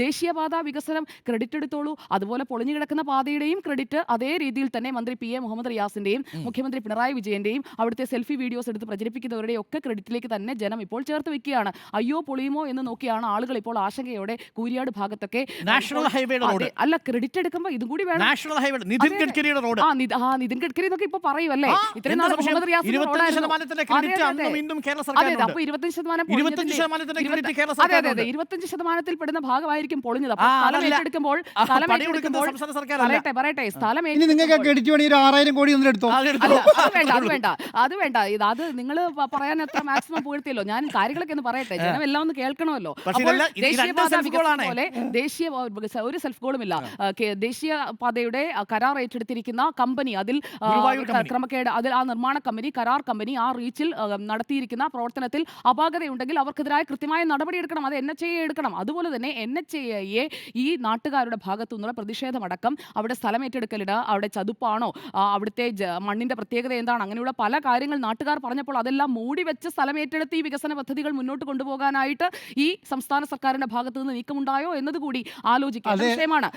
ദേശീയപാത വികസനം ക്രെഡിറ്റ് എടുത്തോളൂ. അതുപോലെ പൊളിഞ്ഞു കിടക്കുന്ന പാതയുടെയും ക്രെഡിറ്റ് അതേ രീതിയിൽ തന്നെ മന്ത്രി പി എ മുഹമ്മദ് റിയാസിന്റെയും മുഖ്യമന്ത്രി പിണറായി വിജയന്റെയും അവിടുത്തെ സെൽഫി വീഡിയോസ് എടുത്ത് പ്രചരിപ്പിക്കുന്നവരുടെയും ഒക്കെ ക്രെഡിറ്റിലേക്ക് തന്നെ ജനം ഇപ്പോൾ ചേർത്ത് വെക്കുകയാണ്. അയ്യോ പൊളിയുമോ എന്ന് നോക്കിയാണ് ആളുകൾ ഇപ്പോൾ ആശങ്കയോടെ കൂരിയാട് ഭാഗത്തൊക്കെ നാഷണൽ ഹൈവേയുടെ റോഡ് അല്ല ക്രെഡിറ്റ് എടുക്കുമ്പോൾ ഇതും കൂടി വേണം. നാഷണൽ ഹൈവേ നിതിൻ ഗഡ്കരിയുടെ റോഡ് നിതിൻ ഗഡ്കരി എന്നൊക്കെ ഇപ്പൊ പറയുമല്ലേ? ഇത്രയും നാൾ മുഹമ്മദ് റിയാസ് 25% ക്രെഡിറ്റ് അന്നും കേരള സർക്കാരിനുണ്ട്. അപ്പൊ 25% 25% പെടുന്ന ഭാഗമായിരിക്കും പൊളിഞ്ഞത്. സ്ഥലം ഏറ്റെടുക്കുമ്പോൾ പറയട്ടെ സ്ഥലം നിങ്ങൾക്ക് ക്രെഡിറ്റ് വേണമെങ്കിൽ 6000 കോടി ഒന്നും എടുത്തോ. അത് വേണ്ട അത് നിങ്ങൾ പറയാൻ എത്ര മാക്സിമം പുകഴ്ത്തിയല്ലോ. ഞാൻ കാര്യങ്ങളൊക്കെ ഒന്ന് പറയട്ടെ, ജനം എല്ലാം ഒന്ന് കേൾക്കണമല്ലോ. ദേശീയ ഒരു സെൽഫ് ഗോളുമില്ല. ദേശീയപാതയുടെ കരാർ ഏറ്റെടുത്തിരിക്കുന്ന കമ്പനി, അതിൽ ക്രമക്കേട്, അതിൽ ആ നിർമ്മാണ കമ്പനി, കരാർ കമ്പനി ആ റീച്ചിൽ നടത്തിയിരിക്കുന്ന പ്രവർത്തനത്തിൽ അപാകതയുണ്ടെങ്കിൽ അവർക്കെതിരായ കൃത്യമായ നടപടിയെടുക്കണം. അത് NHAI എടുക്കണം. അതുപോലെ തന്നെ NHAIയെ ഈ നാട്ടുകാരുടെ ഭാഗത്തു നിന്നുള്ള പ്രതിഷേധമടക്കം അവിടെ സ്ഥലം ഏറ്റെടുക്കലിന് അവിടെ ചതുപ്പാണോ, അവിടുത്തെ മണ്ണിന്റെ പ്രത്യേകത എന്താണ്, അങ്ങനെയുള്ള പല കാര്യങ്ങൾ നാട്ടുകാർ പറഞ്ഞപ്പോൾ അതെല്ലാം മൂടി വെച്ച് സ്ഥലം ഏറ്റെടുത്ത് ഈ വികസന പദ്ധതികൾ മുന്നോട്ട് കൊണ്ടുപോകാനായിട്ട് ഈ സംസ്ഥാന സർക്കാരിന്റെ ഭാഗത്തു നിന്ന് നീക്കമുണ്ടായോ എന്നതുകൂടി ആലോചിക്കേണ്ട വിഷയമാണ്.